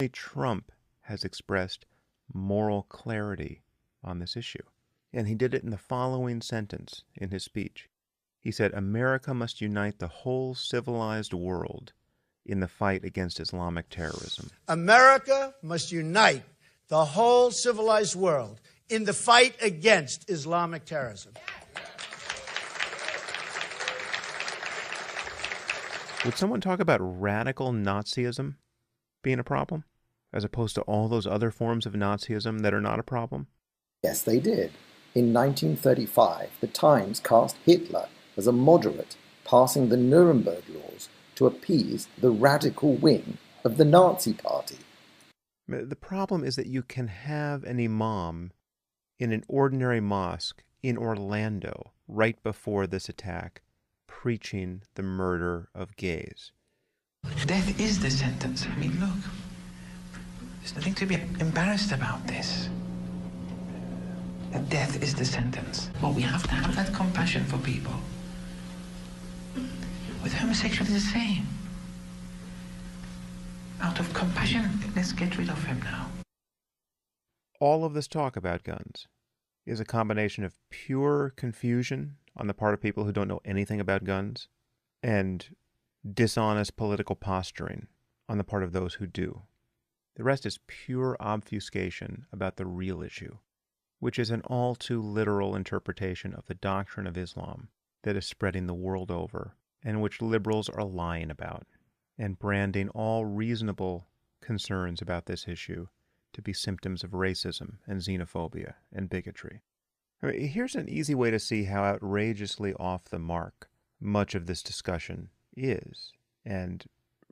Trump has expressed moral clarity on this issue. And he did it in the following sentence in his speech. He said, America must unite the whole civilized world in the fight against Islamic terrorism. America must unite the whole civilized world in the fight against Islamic terrorism. Would someone talk about radical Nazism being a problem, as opposed to all those other forms of Nazism that are not a problem? Yes, they did. In 1935, the Times cast Hitler as a moderate, passing the Nuremberg laws to appease the radical wing of the Nazi Party. The problem is that you can have an imam in an ordinary mosque in Orlando right before this attack preaching the murder of gays. Death is the sentence. I mean, look, there's nothing to be embarrassed about this. That death is the sentence. But we have to have that compassion for people. With homosexuality, the same. Out of compassion, let's get rid of him now. All of this talk about guns is a combination of pure confusion on the part of people who don't know anything about guns and dishonest political posturing on the part of those who do. The rest is pure obfuscation about the real issue, which is an all too literal interpretation of the doctrine of Islam that is spreading the world over and which liberals are lying about and branding all reasonable concerns about this issue to be symptoms of racism and xenophobia and bigotry. I mean, here's an easy way to see how outrageously off the mark much of this discussion is, and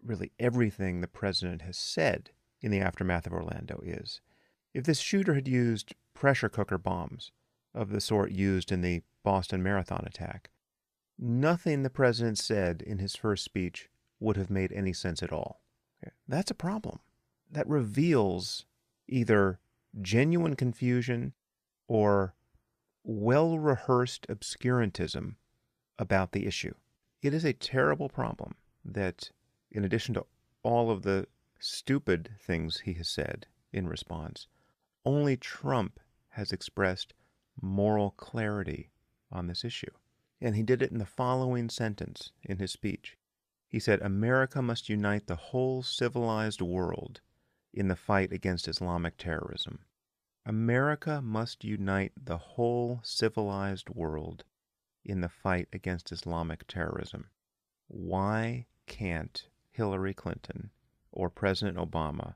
really everything the president has said in the aftermath of Orlando is. If this shooter had used pressure cooker bombs of the sort used in the Boston Marathon attack, nothing the president said in his first speech would have made any sense at all. That's a problem. That reveals either genuine confusion or well-rehearsed obscurantism about the issue. It is a terrible problem that, in addition to all of the stupid things he has said in response, only Trump has expressed moral clarity on this issue. And he did it in the following sentence in his speech. He said, America must unite the whole civilized world in the fight against Islamic terrorism. America must unite the whole civilized world in the fight against Islamic terrorism. Why can't Hillary Clinton or President Obama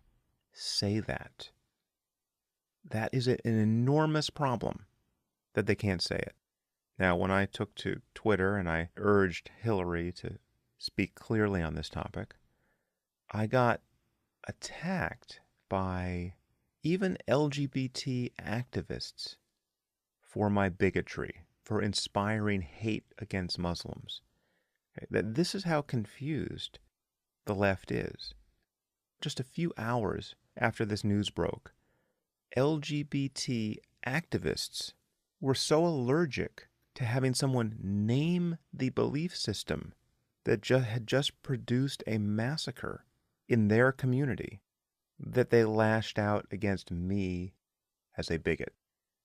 say that? That is an enormous problem that they can't say it. Now, when I took to Twitter and I urged Hillary to speak clearly on this topic, I got attacked by even LGBT activists for my bigotry, for inspiring hate against Muslims. That this is how confused the left is. Just a few hours after this news broke, LGBT activists were so allergic to having someone name the belief system that had just produced a massacre in their community that they lashed out against me as a bigot,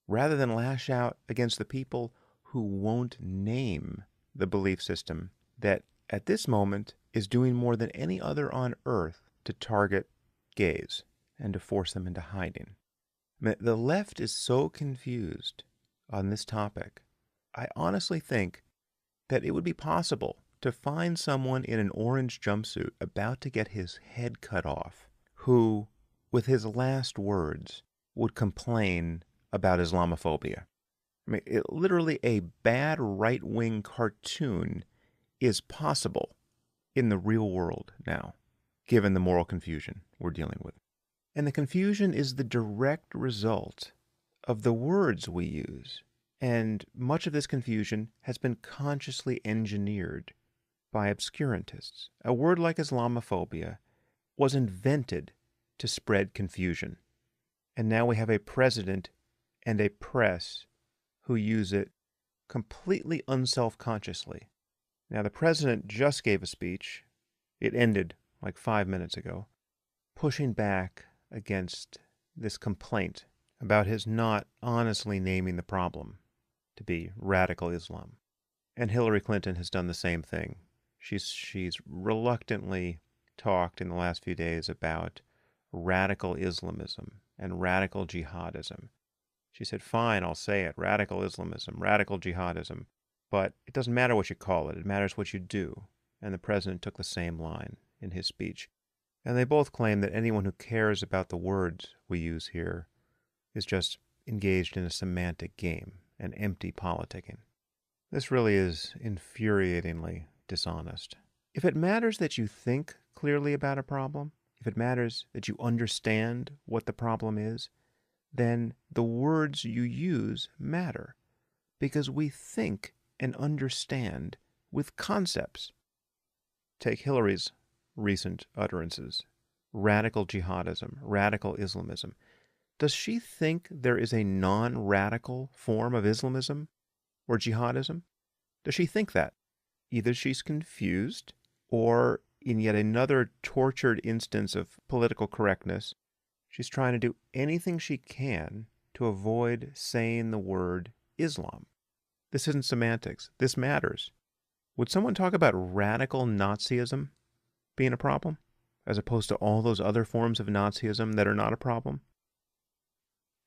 rather than lash out against the people who won't name the belief system that at this moment is doing more than any other on earth to target gays and to force them into hiding. The left is so confused on this topic. I honestly think that it would be possible to find someone in an orange jumpsuit about to get his head cut off who, with his last words, would complain about Islamophobia. I mean, literally a bad right-wing cartoon is possible in the real world now, given the moral confusion we're dealing with. And the confusion is the direct result of the words we use. And much of this confusion has been consciously engineered by obscurantists. A word like Islamophobia was invented to spread confusion. And now we have a president and a press who use it completely unselfconsciously. Now, the president just gave a speech. It ended like 5 minutes ago. pushing back against this complaint about his not honestly naming the problem to be radical Islam. And Hillary Clinton has done the same thing. She's reluctantly talked in the last few days about radical Islamism and radical jihadism. She said, fine, I'll say it, radical Islamism, radical jihadism, but it doesn't matter what you call it, it matters what you do. And the president took the same line in his speech. And they both claim that anyone who cares about the words we use here is just engaged in a semantic game and empty politicking. This really is infuriatingly dishonest. If it matters that you think clearly about a problem, if it matters that you understand what the problem is, then the words you use matter, because we think and understand with concepts. Take Hillary's recent utterances, radical jihadism, radical Islamism. Does she think there is a non-radical form of Islamism or jihadism? Does she think that? Either she's confused, or in yet another tortured instance of political correctness, she's trying to do anything she can to avoid saying the word Islam. This isn't semantics. This matters. Would someone talk about radical Nazism being a problem, as opposed to all those other forms of Nazism that are not a problem?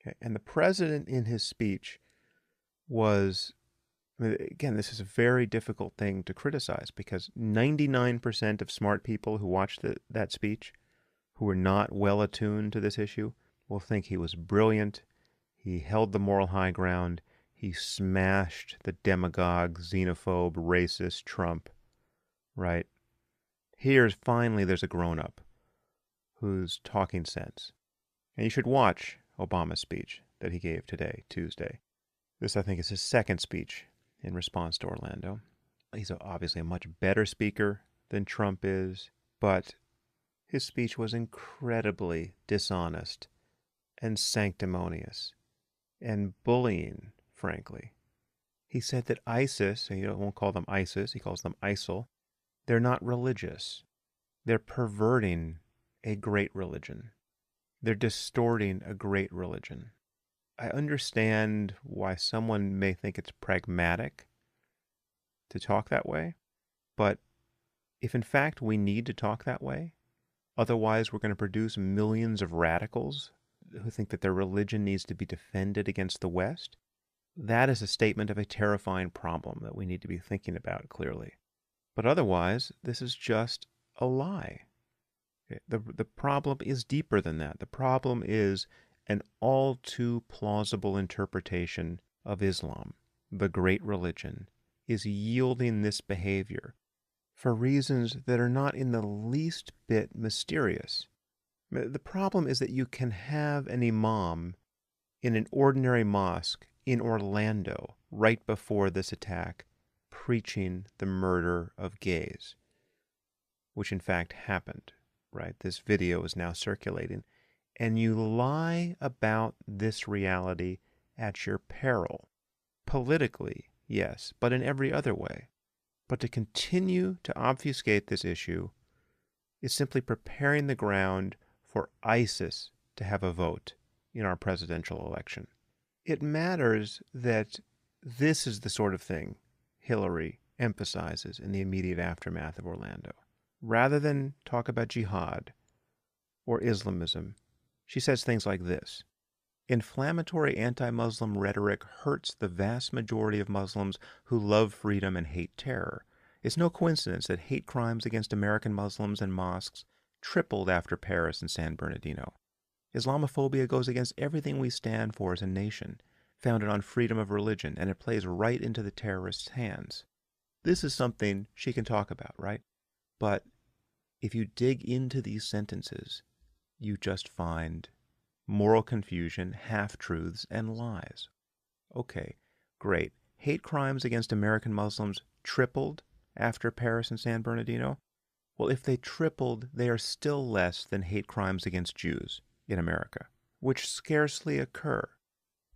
Okay. And the president in his speech was, again, this is a very difficult thing to criticize, because 99% of smart people who watched that speech, who are not well attuned to this issue, will think he was brilliant. He held the moral high ground. He smashed the demagogue, xenophobe, racist Trump, right? Here's finally there's a grown-up who's talking sense. And you should watch Obama's speech that he gave today, Tuesday. This, I think, is his second speech in response to Orlando. He's obviously a much better speaker than Trump is, but his speech was incredibly dishonest and sanctimonious and bullying, frankly. He said that ISIS, and he won't call them ISIS, he calls them ISIL, they're not religious. They're perverting a great religion. They're distorting a great religion. I understand why someone may think it's pragmatic to talk that way, but if in fact we need to talk that way, otherwise we're going to produce millions of radicals who think that their religion needs to be defended against the West, that is a statement of a terrifying problem that we need to be thinking about clearly. But otherwise, this is just a lie. The problem is deeper than that. The problem is an all too plausible interpretation of Islam, the great religion, is yielding this behavior for reasons that are not in the least bit mysterious. The problem is that you can have an imam in an ordinary mosque in Orlando right before this attack preaching the murder of gays, which in fact happened, right? This video is now circulating. And you lie about this reality at your peril. Politically, yes, but in every other way. But to continue to obfuscate this issue is simply preparing the ground for ISIS to have a vote in our presidential election. It matters that this is the sort of thing Hillary emphasizes in the immediate aftermath of Orlando. Rather than talk about jihad or Islamism, she says things like this: inflammatory anti-Muslim rhetoric hurts the vast majority of Muslims who love freedom and hate terror. It's no coincidence that hate crimes against American Muslims and mosques tripled after Paris and San Bernardino. Islamophobia goes against everything we stand for as a nation, founded on freedom of religion, and it plays right into the terrorists' hands. This is something she can talk about, right? But if you dig into these sentences, you just find moral confusion, half-truths, and lies. Okay, great. Hate crimes against American Muslims tripled after Paris and San Bernardino? Well, if they tripled, they are still less than hate crimes against Jews in America, which scarcely occur.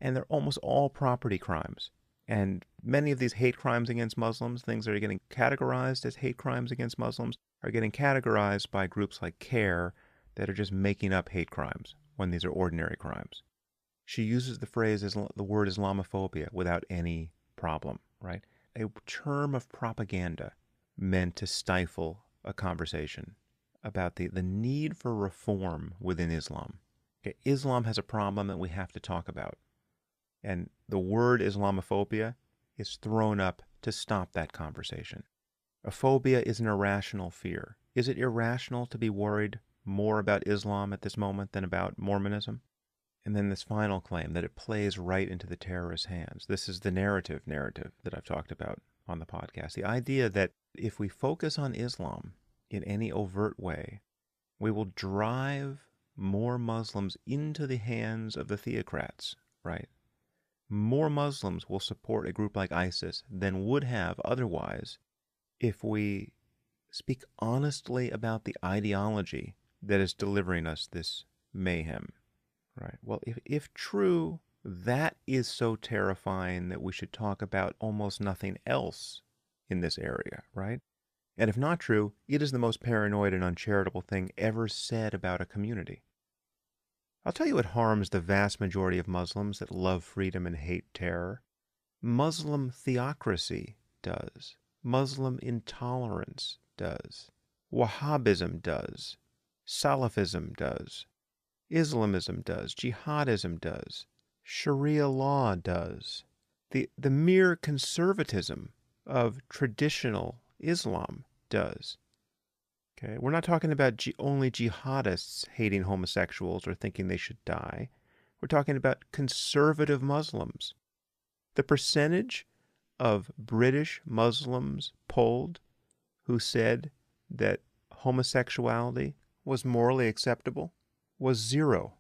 And they're almost all property crimes. And many of these hate crimes against Muslims, things that are getting categorized as hate crimes against Muslims, are getting categorized by groups like CARE that are just making up hate crimes when these are ordinary crimes. She uses the word Islamophobia without any problem, right? A term of propaganda meant to stifle a conversation about the need for reform within Islam. Okay, Islam has a problem that we have to talk about. And the word Islamophobia is thrown up to stop that conversation. A phobia is an irrational fear. Is it irrational to be worried more about Islam at this moment than about Mormonism? And then this final claim that it plays right into the terrorist's hands. This is the narrative that I've talked about on the podcast. The idea that if we focus on Islam in any overt way, we will drive more Muslims into the hands of the theocrats, right? More Muslims will support a group like ISIS than would have otherwise if we speak honestly about the ideology that is delivering us this mayhem. Right. Well, if true, that is so terrifying that we should talk about almost nothing else in this area, right? And if not true, it is the most paranoid and uncharitable thing ever said about a community. I'll tell you what harms the vast majority of Muslims that love freedom and hate terror. Muslim theocracy does. Muslim intolerance does. Wahhabism does. Salafism does. Islamism does, jihadism does, Sharia law does. The mere conservatism of traditional Islam does. Okay, we're not talking about only jihadists hating homosexuals or thinking they should die. We're talking about conservative Muslims. The percentage of British Muslims polled who said that homosexuality was morally acceptable was 0.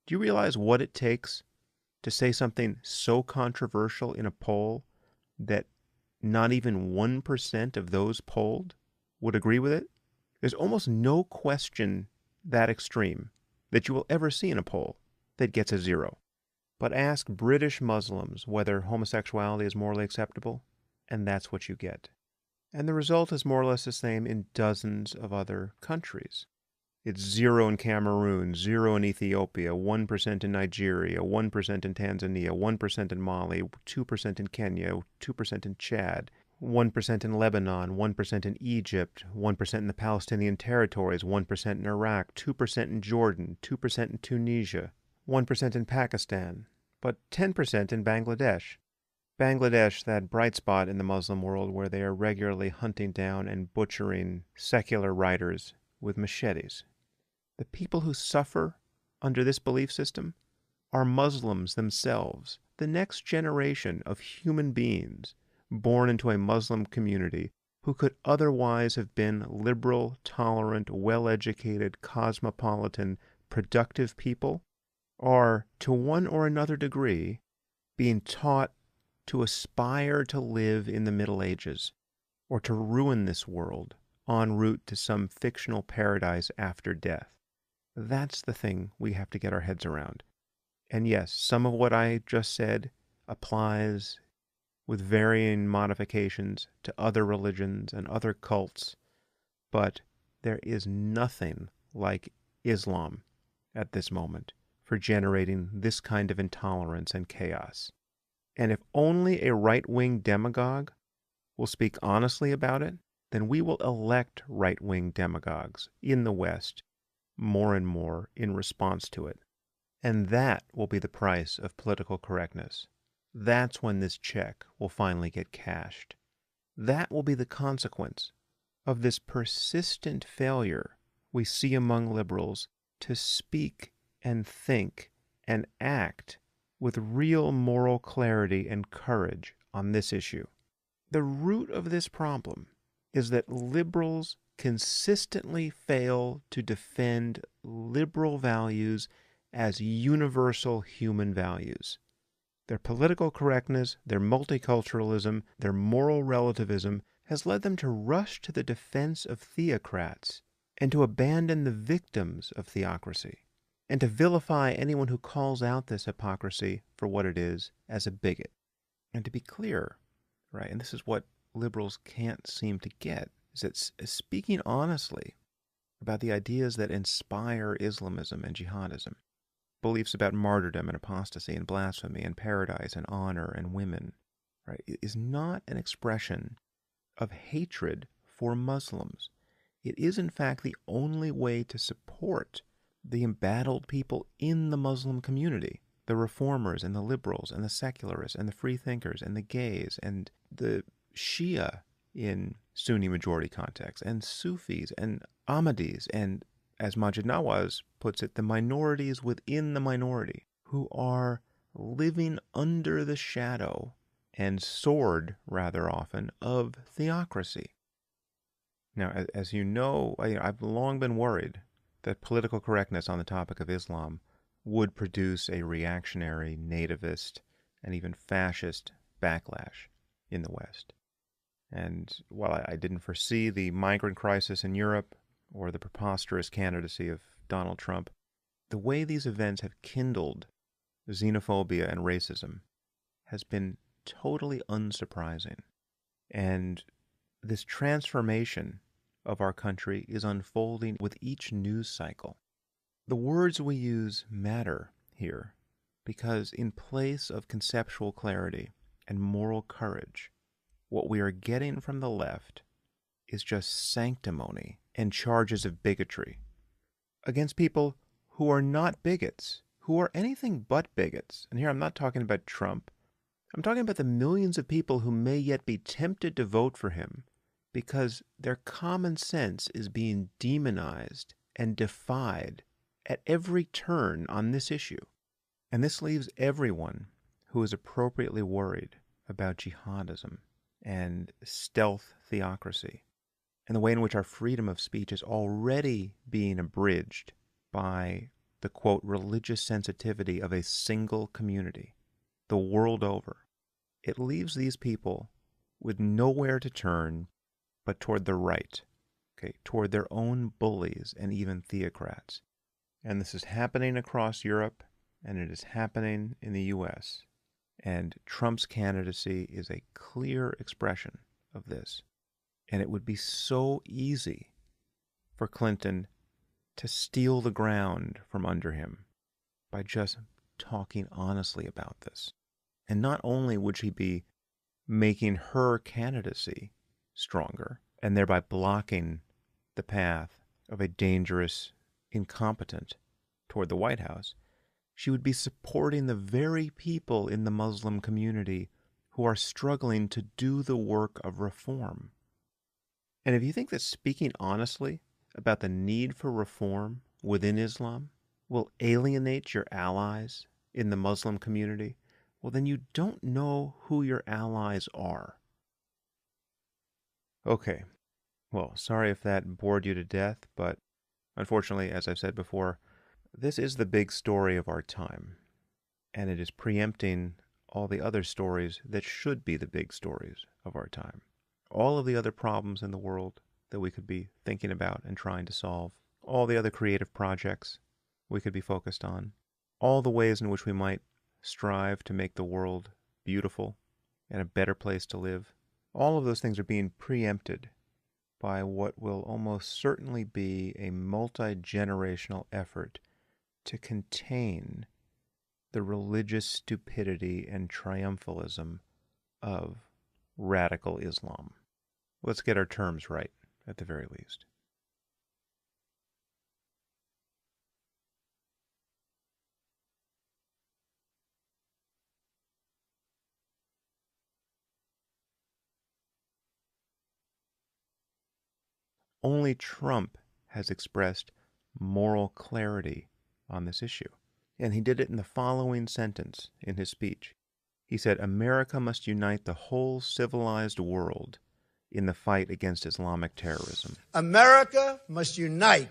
Do you realize what it takes to say something so controversial in a poll that not even 1% of those polled would agree with it? There's almost no question that extreme that you will ever see in a poll that gets a 0. But ask British Muslims whether homosexuality is morally acceptable, and that's what you get. And the result is more or less the same in dozens of other countries. It's 0 in Cameroon, 0 in Ethiopia, 1% in Nigeria, 1% in Tanzania, 1% in Mali, 2% in Kenya, 2% in Chad, 1% in Lebanon, 1% in Egypt, 1% in the Palestinian territories, 1% in Iraq, 2% in Jordan, 2% in Tunisia, 1% in Pakistan, but 10% in Bangladesh. Bangladesh, that bright spot in the Muslim world where they are regularly hunting down and butchering secular writers with machetes. The people who suffer under this belief system are Muslims themselves, the next generation of human beings born into a Muslim community who could otherwise have been liberal, tolerant, well-educated, cosmopolitan, productive people, are, to one or another degree, being taught to aspire to live in the Middle Ages, or to ruin this world en route to some fictional paradise after death. That's the thing we have to get our heads around. And yes, some of what I just said applies with varying modifications to other religions and other cults, but there is nothing like Islam at this moment for generating this kind of intolerance and chaos. And if only a right-wing demagogue will speak honestly about it, then we will elect right-wing demagogues in the West more and more in response to it. And that will be the price of political correctness. That's when this check will finally get cashed. That will be the consequence of this persistent failure we see among liberals to speak and think and act with real moral clarity and courage on this issue. The root of this problem is that liberals consistently fail to defend liberal values as universal human values. Their political correctness, their multiculturalism, their moral relativism has led them to rush to the defense of theocrats and to abandon the victims of theocracy, and to vilify anyone who calls out this hypocrisy for what it is as a bigot. And to be clear, right, and this is what liberals can't seem to get, is that speaking honestly about the ideas that inspire Islamism and jihadism, beliefs about martyrdom and apostasy and blasphemy and paradise and honor and women, right, is not an expression of hatred for Muslims. It is, in fact, the only way to support the embattled people in the Muslim community, the reformers and the liberals and the secularists and the freethinkers and the gays and the Shia in Sunni majority contexts and Sufis and Ahmadis and, as Majid Nawaz puts it, the minorities within the minority who are living under the shadow and sword, rather often, of theocracy. Now, as you know, I've long been worried that political correctness on the topic of Islam would produce a reactionary, nativist, and even fascist backlash in the West. And while I didn't foresee the migrant crisis in Europe or the preposterous candidacy of Donald Trump, the way these events have kindled xenophobia and racism has been totally unsurprising. And this transformation of our country is unfolding with each news cycle. The words we use matter here because in place of conceptual clarity and moral courage, what we are getting from the left is just sanctimony and charges of bigotry against people who are not bigots, who are anything but bigots. And here I'm not talking about Trump. I'm talking about the millions of people who may yet be tempted to vote for him because their common sense is being demonized and defied at every turn on this issue. And this leaves everyone who is appropriately worried about jihadism and stealth theocracy and the way in which our freedom of speech is already being abridged by the, quote, religious sensitivity of a single community the world over. It leaves these people with nowhere to turn but toward the right, okay, toward their own bullies and even theocrats. And this is happening across Europe, and it is happening in the U.S., and Trump's candidacy is a clear expression of this. And it would be so easy for Clinton to steal the ground from under him by just talking honestly about this. And not only would she be making her candidacy stronger and thereby blocking the path of a dangerous incompetent toward the White House, she would be supporting the very people in the Muslim community who are struggling to do the work of reform. And if you think that speaking honestly about the need for reform within Islam will alienate your allies in the Muslim community, well, then you don't know who your allies are. Okay, well, sorry if that bored you to death, but unfortunately, as I've said before, this is the big story of our time, and it is preempting all the other stories that should be the big stories of our time. All of the other problems in the world that we could be thinking about and trying to solve, all the other creative projects we could be focused on, all the ways in which we might strive to make the world beautiful and a better place to live, all of those things are being preempted by what will almost certainly be a multi-generational effort to contain the religious stupidity and triumphalism of radical Islam. Let's get our terms right, at the very least. Only Trump has expressed moral clarity on this issue. And he did it in the following sentence in his speech. He said, "America must unite the whole civilized world in the fight against Islamic terrorism." America must unite